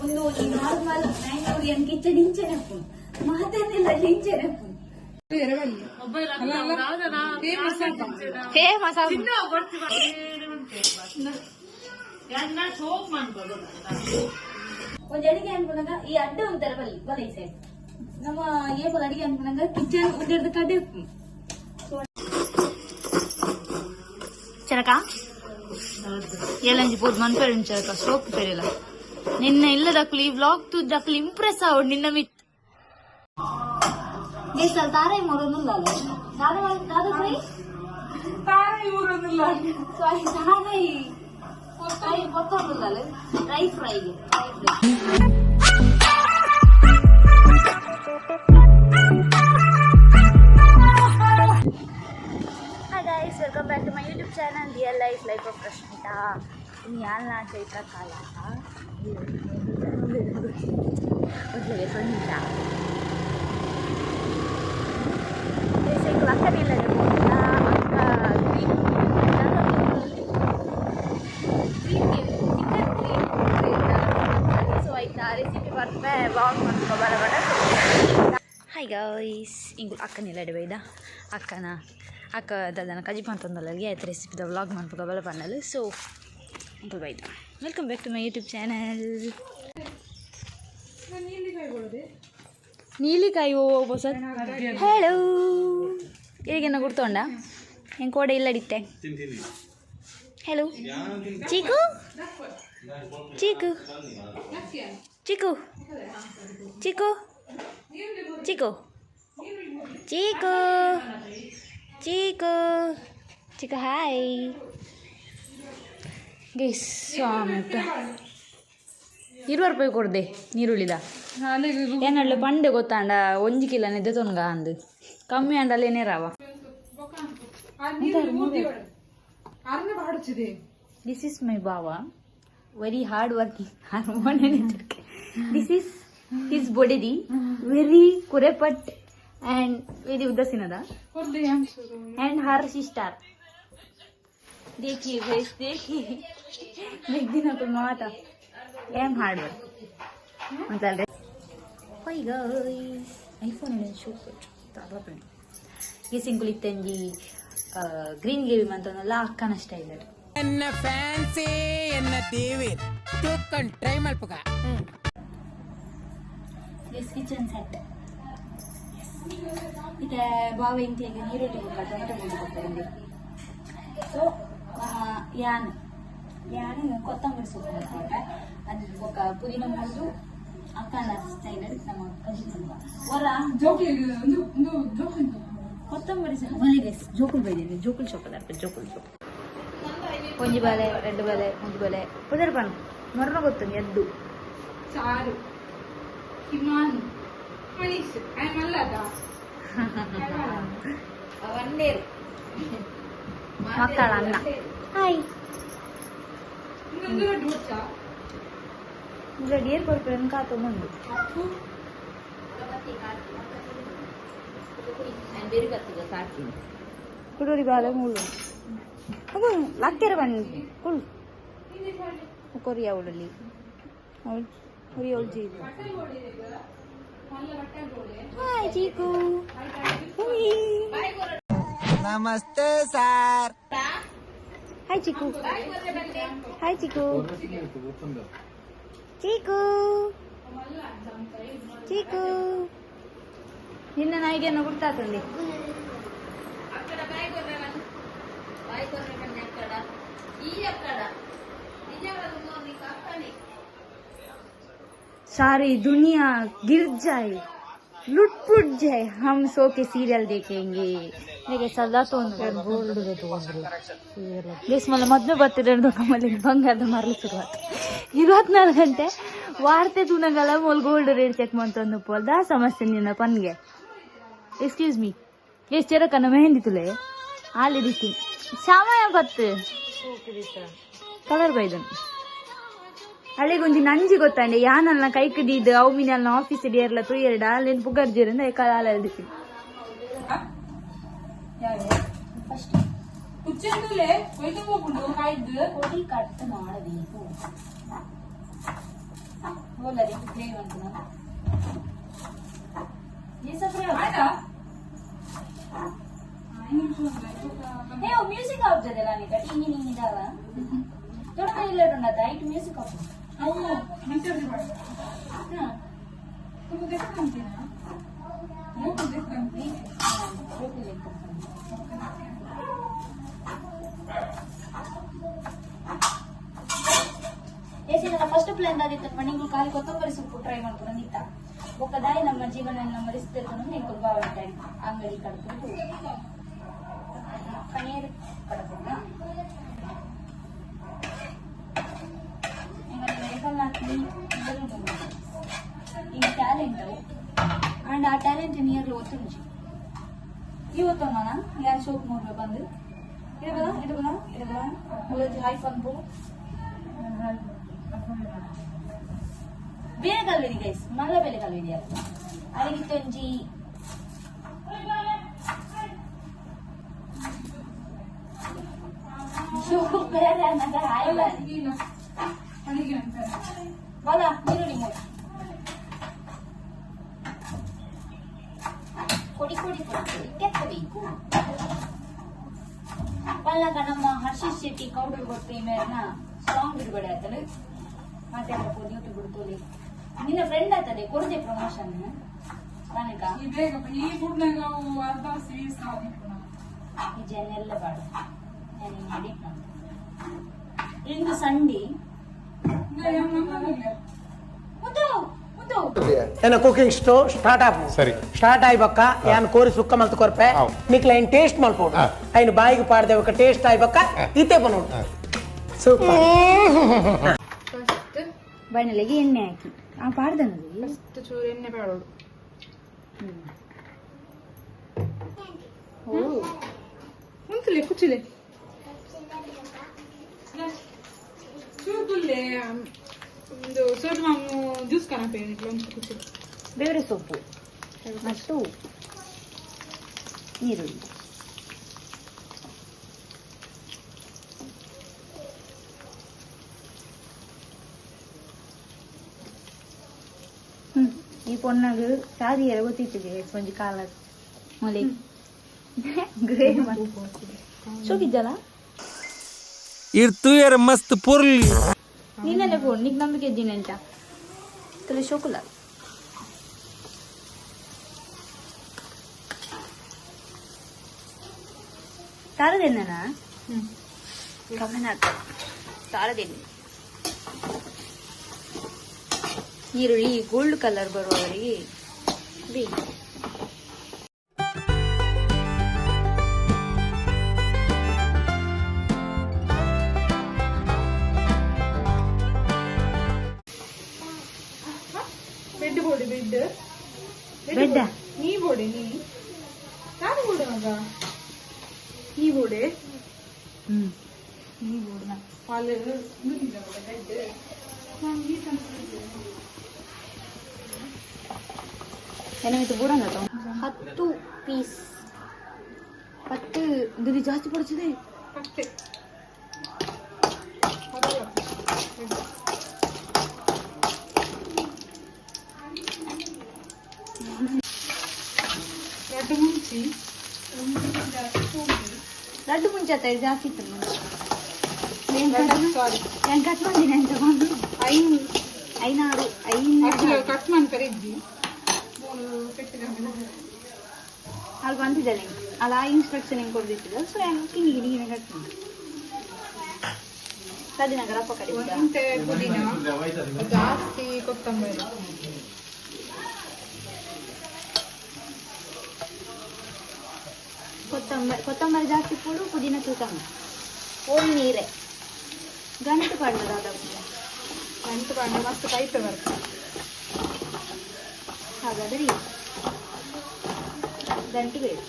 ಒಂದು ನಾರ್ಮಲ್ ಮ್ಯಾಂಗೋರಿಯನ್ ಕಿಚಡಿ ಇಂಚೆನಪ್ಪು ಮಾತನ್ನೆಲ್ಲ ಇಂಚೆನಪ್ಪು ಒಂದು ಅಡಿಗೆ ಅನ್ಕೊಂಡಾಗ ಈ ಅಡ್ಡ ಉಂಟಾರ ಬಲಿ ಸೈಡ್ ನಮ್ಮ ಏಪಲ್ ಅಡಿಗೆ ಅನ್ಕೊಂಡಾಗ ಕಿಚನ್ ಉದ್ದಿರ್ದ ಕಡೆ ಚರಕ ఏలంజి పోదు మన పేరు ఉంచారు స్ట్రోక్ పేరు ఇలా నిన్న ఇల్ల దక్కులు ఈ వ్లాగ్ తూ దక్కులు ఇంప్రెస్ ఆవిడ నిన్న మీ చేస్తారు తారాయి మూరొందులాలి తారాయి మూరొందులాలి తారాయి మొత్తం ఉండాలి dry fry welcome back to my YouTube channel real life of Rashmita याला चैत्र काल ಅಕ್ಕನಿಲ್ಲ ಸೊ ಆಯ್ತಾ ರೆಸಿಪಿ ಬರ್ತಾ ವಾಕ್ ಮಾಡ್ಕೊಬಾರ ಹಾಯ್ ಗೈಸ್ ಇಂಗು ಅಕ್ಕನಿಲ್ಲ ಬೈದ ಅಕ್ಕ ದಾದನ ಕಜಿ ಪಂತಂದಲ್ಲಿಗೆ ಆಯ್ತು ರೆಸಿಪಿದ ವ್ಲಾಗ್ ಮಾಡ್ಬೇಕು ಬಲ ಪನ್ನಲು ಸೊ ಅಂಕಲ್ ಬೈದು welcome back to my YouTube channel ನೀಲಿಕಾಯಿ ಹೊಸ ಹೇಳು ಹೇಗೆನ್ನ ಗುರ್ತೊಂಡ ಹೆಂಗೆ ಕೋಡೆ ಇಲ್ಲಡಿತ್ತೆ ಹೇಳು chikoo chikoo chikoo chikoo chikoo chikoo Chico, Chico, hi. Guys, ಸ್ವಾಮಿ ₹20 ಕೊಡ್ದೆ ನೀರುಳ್ಳಿದ ಏನಳ್ಳು ಪಂಡೆ ಗೊತ್ತಾಂಡ 1 ಕಿಲೋ ನೆದ್ದೆ ತೊನ್ಗ ಅಂದು ಕಮ್ಮಿ ಅಂಡಲ್ಲೇನೇ ರಾವ ದಿಸ್ ಇಸ್ ಮೈ ಬಾವ very hard working this is his ಬೊಡಿದಿ ವೆರಿ ಕುರೆಪಟ್ and very udasinada and her sister देखिए guys देखिए एक दिन तो माता am hard work मतलब hi guys iphone ने शूट ताबा पे ये सिंगल इतंजी ग्रीन गेवी ಮಂತನಲ್ಲ ಅಕ್ಕನ ಸ್ಟೈಲ್ ಎನ್ನ ಫ್ಯಾನ್ಸಿ ಎನ್ನ ದೇವಿ ತೂಕನ್ ಟ್ರೈ ಮಲ್ಪಗ ದಿಸ್ ಕಿಚನ್ ಸೆಟ್ ಇದೆ ಬಾವ ಇಂಟಿಗೆ ನೀರುಳ್ಳಿ ಟೊಮೆಟೊ ಕೊಡ್ತಾರೆ సో యాన్ కొత్తిమీర సూప్ ಮಾಡ್ತಾರೆ అది ఒక పుదీనా మూడు అక్కన స్టైల్ ನಮ್ಮ ಕಜಿನ ವರ ಜೋಕುಲ್ కొత్తిమీర ಬಲಿಗೆ ಜೋಕುಲ್ ಬೈದಿನಿ ಜೋಕುಲ್ ಸೊಪ್ಪದ ಜೋಕುಲ್ ಸೊಪ್ಪು ಒಂಜಿ ಬಾಲೆ ರೆಡ್ ಬಾಲೆ ಒಂಜಿ ಬಾಲೆ ಪುದರ್ ಬನ್ ಮೊರ್ನ ಗೊತ್ತುಂಡು ಎದ್ದು ಚಾರು ಕಿಮಾನ್ ಮನೀಶ್ ಐ ಮಲ್ಲದ ಅವನ್ನೇರು ಮಕ್ಕಳ ಅಣ್ಣ ಹಾಯ್ ರೆಡಿಯರ್ ಕೊಡ್ಬೇಕು ಕಾತು ಬಂದು ಕುಡೂರಿ ಬಾಲೆ ಮೂಳು ಅದು ಲಕ್ಕೇರ ಬನ್ನಿ ಕುಳು ಕೊರಿಯಾ ಉಡಲಿ ಅವಳು ಕೊರಿಯಾ ಉಳ್ಜಿ ಹಾಯ್ ಚೀಕು ನಮಸ್ತೆ ಸರ್ ಹಾಯ್ ಚಿಕ್ಕು ಹಾಯ್ ಚಿಕ್ಕು ಚೀಕು ಚೀಕು ನಿನ್ನ ನಾಯಿಗೆಯನ್ನು ಗುರ್ತಾತಂడి सारी दुनिया गिर जाए लुट पुट जाए हम सो के सीरियल देखेंगे सदा तो मला ಮದ್ವೆ ಬರ್ತಿರೋದು ಕಮಲಿಗೆ ಬಂಗಾರದ ಮಾರಲು ಶುರುವಾತು 24 ಗಂಟೆ ವಾರ್ತೆ ತುನಗಲ ಮೊಲ್ ಗೋಲ್ಡ್ ರೇಟ್ ಚೆಕ್ ಮಾಡ್ತಂದು ಪೋಲ್ದ ಸಮಸ್ಯೆ ನಿನ್ನ ಪನ್ಗೆ ಎಕ್ಸ್ಕ್ಯೂಸ್ ಮೀ ಎಷ್ಟು ಜರ ಕನ್ನ ಮೆಹಂದಿ ತುಲೆ ಆಲಿ ದಿತ್ತಿ ಸಮಯ ಬತ್ತು ಕಲರ್ ಬೈದನ್ ಹಳೆಗೊಂಜಿ ನಂಜಿ ಗೊತ್ತಾಂಡೆ ಯಾನಲ್ನ ಕೈ ಕಡಿದು ಅವು ಮೀನಲ್ನ ಆಫೀಸ್ ಇಡಿಯರ್ಲ ತುಯ್ಯರ್ಡ ಅಲ್ಲೇನು ಪುಗರ್ಜಿರಿಂದ ಕಾಲ ದಿತ್ತಿ ಕುಚ್ಚಂದಲೇ ಕೊಯ್ದು ಹೋಗ್ಬಿಟ್ಟು ಕಾಯ್ದು ಪೊಡಿ ಕಟ್ ಮಾಡಬೇಕು ಹೋಲರಿ ಗ್ರೇವಿ ಅಂತ ಆಯ್ತಾ ಮ್ಯೂಸಿಕ್ ಆಗ್ತದಲ್ಲ ನೀಗ ಟಿಂಗಿ ನಿಂಗಿದಾವ ದೊಡ್ಡ ಇಲ್ಲಡುಂಡದ ಐಟು ಮ್ಯೂಸಿಕ್ ಆಫ್ ಅವು ಮಿಂಚರ್ಜಿ ಮಾಡಿ ತುಂಬ ದೇಶಕ್ಕಂತೀನ ಮೂರು ದೇಶಕ್ಕಂತೀ ಏಸಿನ ಫಸ್ಟ್ ಪ್ಲಾನ್ ಆದಿತ್ತು ಮನೆಗೆ ಖಾಲಿ ಕೊತ್ತಂಬರಿ ಸೊಪ್ಪು ಟ್ರೈ ಮಾಡ್ಕೊಂಡು ನಿಂತ ಒಕ್ಕದಾಯಿ ನಮ್ಮ ಜೀವನ ಮರಿಸ್ತಿರ್ಕೊಂಡು ನೀವು ಬಾವಿಟ್ಟಾಡಿ ಅಂಗಡಿ ಕಡ್ಕೊಂಡು ಪನೀರ್ ಕಡ್ಕೊಂಡು ಮೆಡಿಕಲ್ ಹಾಕಿ ಈ ಟ್ಯಾಲೆಂಟ್ ಅಂಡ್ ಆ ಟ್ಯಾಲೆಂಟ್ ನಿಯರ್ಲಿ ಒತ್ತುಂಚಿ ಇವತ್ತು ನಾನು ಯಾರು ಶೋಕ್ ನೋಡ್ಬೇಕು ಬಂದು ಇಡಬಲ್ಲ ಹಾಯ್ ಪಂಪು ಬೇರೆ ಕಲ್ವಿದಿ ಗೈಸ್ ಮಲ್ಲ ಬೇರೆ ಕಲ್ವಿದಿ ಅಲ್ಲ ಅಡಿಗಿತ್ತು ಒಂಜಿ ಬೇರೆ ಅನ್ನದ ಆಯ್ಲ ಬಲ ನೀರುಳ್ಳಿ ಮೂರು ಕೊಡಿ ಕೊಡಿ ಕೊಡಿ ಕೆತ್ತಬೇಕು ಪಲ್ಲಕ ನಮ್ಮ ಹರ್ಷಿತ್ ಶೆಟ್ಟಿ ಕೌಡರ್ ಕೊಟ್ಟು ಮೇರ್ನ ಸಾಂಗ್ ಬಿಡುಗಡೆ ಆಯ್ತದೆ ಮತ್ತೆ ಹಾಕೋದು ಯೂಟ್ಯೂಬ್ ಬಿಡ್ತೋಲಿ ನಿನ್ನ ಫ್ರೆಂಡ್ ಆಗ್ತದೆ ಕೊಡದೆ ಪ್ರಮೋಷನ್ ನನಗ ಈ ಫುಡ್ನಾಗ ಅರ್ಧ ಸ್ವೀಸ್ ಈ ಜನೆಲ್ಲ ಬಾಡ ನಾನು ಎಡಿಟ್ ಮಾಡ್ತೀನಿ ಇಂದು ಸಂಡೆ ಏನ ಕುಕಿಂಗ್ ಸ್ಟಾರ್ಟ್ ಆಪ್ ಸರಿ ಸ್ಟಾರ್ಟ್ ಆಯ್ಬಕ್ಕ ಏನ್ ಕೋರಿ ಸುಕ್ಕ ಮಲ್ತು ಕೊರ್ಪೆ ಮಿಕ್ ಲೈನ್ ಟೇಸ್ಟ್ ಮಲ್ಪೋಡು ಐನು ಬಾಯಿಗೆ ಪಾಡ್ದೇವಕ್ಕ ಟೇಸ್ಟ್ ಆಯ್ಬಕ್ಕ ಇತ್ತೆ ಬನ್ನೋಡು ಸೂಪರ್ ಬಣ್ಣಲೆಗೆ ಎಣ್ಣೆ ಹಾಕಿ ಆ ಪಾಡ್ದನದು ಫಸ್ಟ್ ಚೂರು ಎಣ್ಣೆ ಬೇಡೋಡು ಓ ಮುಂಚಲೆ ಕುಚ್ಚಿಲೆ ಚೂರು ತುಲ್ಲೆ ಒಂದು ಸ್ವಲ್ಪ ನಾವು ಜ್ಯೂಸ್ ಕನಪೆ ಒಂದು ಕುಚ್ಚಿಲೆ ಬೇರೆ ಸೊಪ್ಪು ಮತ್ತು ನೀರುಳ್ಳಿ ಈ ಪೊನ್ನಾಗ ಸಾದಿ ಎಲ್ಲ ಗೊತ್ತಿತ್ತಿದೆ ಒಂಜಿ ಕಾಲ ಮೊಲೆ ಗ್ರೇವಿ ಶೋಕಿದ್ದಲ್ಲ ಇರ್ತು ಯಾರ ಮಸ್ತ್ ಪುರ್ಲಿ ನಿನ್ನೆಲ್ಲ ಫೋನ್ ನೀಕ್ ನಂಬಿಕೆ ಇದ್ದೀನಿ ಅಂತ ತಲೆ ಶೋಕುಲ್ಲ ತಾರದೆನ್ನ ಕಮನಾಥ ತಾರದೆಣ್ಣೆ ಈರುಳ್ಳಿ ಗೋಲ್ಡ್ ಕಲರ್ ಬರುವವರೆಗೆ ಬೇಕು ಬೆಡ್ ಬೋಡಿ ಬೆಡ್ ಬೆಡ್ಡ ನೀ ಬೋಡೆ ನೀ ನಾನು ಬೋಡೆ ಮಗ ನೀ ಬೋಡೆ ನೀ ಬೋಡ ಪಾಲು ಬೆಡ್ ನಾನು ಈ ಏನಾಯ್ತು ಬೂಡಂಗ 10 ಪೀಸ್ 10 ಇದು ಜಾಸ್ತಿ ಪಡ್ತದೆ ಅಷ್ಟೇ ಲಡ್ಡು ಮುಂಚಿ ಲಡ್ಡು ಮುಂಚೆ ಜಾಸ್ತಿ ಇತ್ತು ಸಾರಿ ನಾನು ಕಟ್ ಮಾಡಿದ್ದೀನಿ ಅಂತ ತಗೊಂಡು ಐನಾರು ಕಟ್ ಮಾಡ್ತಾರೆ ಇದ್ದಿ ಅಲ್ಲಿ ಬಂದಿದ್ದಾಳೆ ಅಲ್ಲ ಆ ಇನ್ಸ್ಟ್ರಕ್ಷನ್ ಹೆಂಗೆ ಕೊಡ್ದಿತ್ತು ಸೊ ಹಿಂಗೆ ಹಿಂಗೆ ಕಟ್ ಮಾಡಿ ಸದಿನ ಗರಪ್ಪ ಕಡೆ ಒಂಟೆ ಪುದೀನ ಜಾಸ್ತಿ ಕೊತ್ತಂಬರಿ ಕೊತ್ತಂಬರಿ ಜಾಸ್ತಿ ಪೂಡು ಪುದೀನ ಕಮ್ಮಿ ಓಲ್ ನೀರೇ ಗಂಟು ಪಡ್ಡದ ಗಂಟು ಬಣ್ಣ ಮಸ್ತ್ ಕೈತ ಬರ್ತದೆ ಹಾಗಾದ್ರೆ ಗಂಟು ಬೇಕು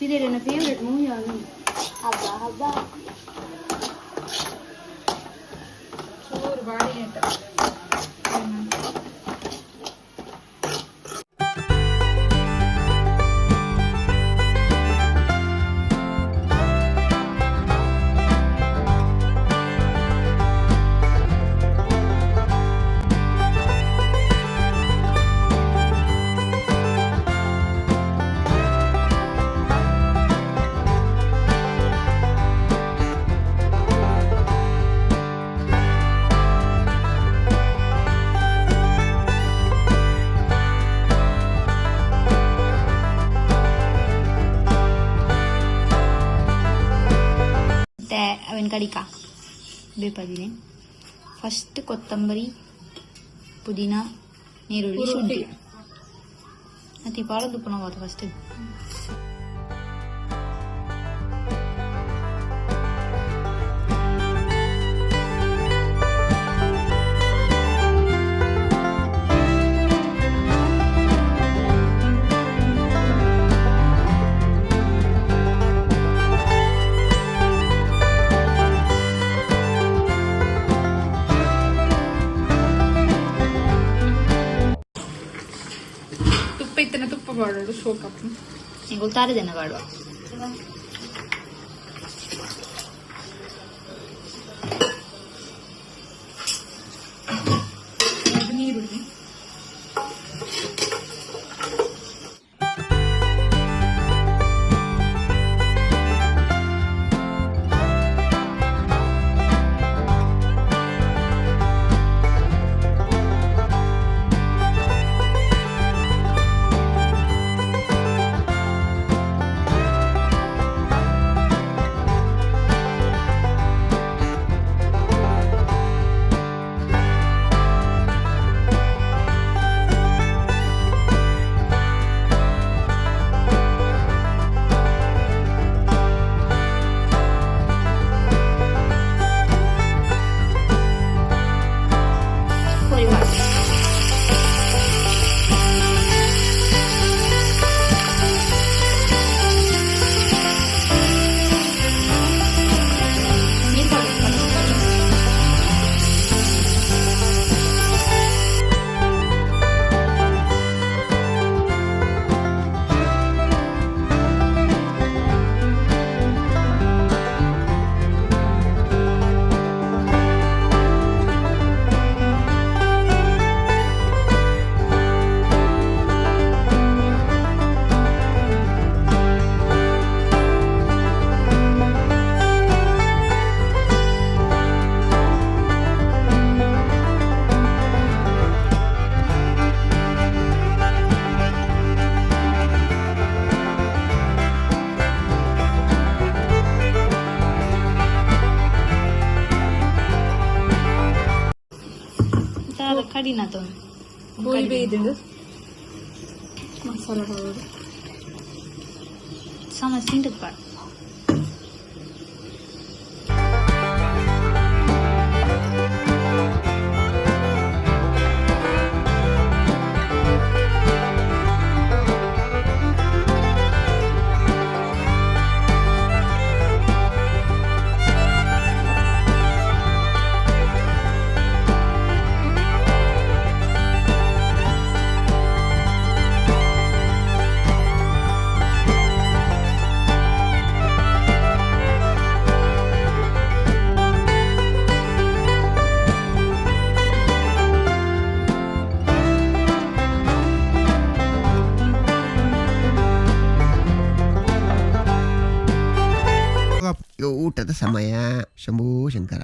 ಇದೇ ನನ್ನ ಫೇವ್ರೆಟ್ ಮೂವಿ ಅವನು ಹಬ್ಬ ಹಬ್ಬ ಚೂರು ಬಾಡಿ ನೆಟ್ಟ ಅವೇನು ಕಡಿಕ ಬೇಪದಿನೆ ಫಸ್ಟ್ ಕೊತ್ತಂಬರಿ ಪುದೀನ ನೀರುಳ್ಳಿ ಶುಂಠಿ ಮತ್ತೆ ಪಾಲ ದುಪ್ಪನ ಹೋದ ಫಸ್ಟ್ ತುಪ್ಪ ಮಾಡೋದು ಶೋಕಪ್ಪ ಈಗ ತಾರದೇನ ಮಾಡುವ ನೀರುಳ್ಳಿ ಕಡಿನ ಗೋಳಿ ಬೇಯ್ದು ಮಸಾಲ ಹಾಕೋದು ಸಮಸ್ಯೆ ತಿಂಟದ ಪಾಡು ಊಟದ ಸಮಯ ಶಂಭೂ ಶಂಕರ.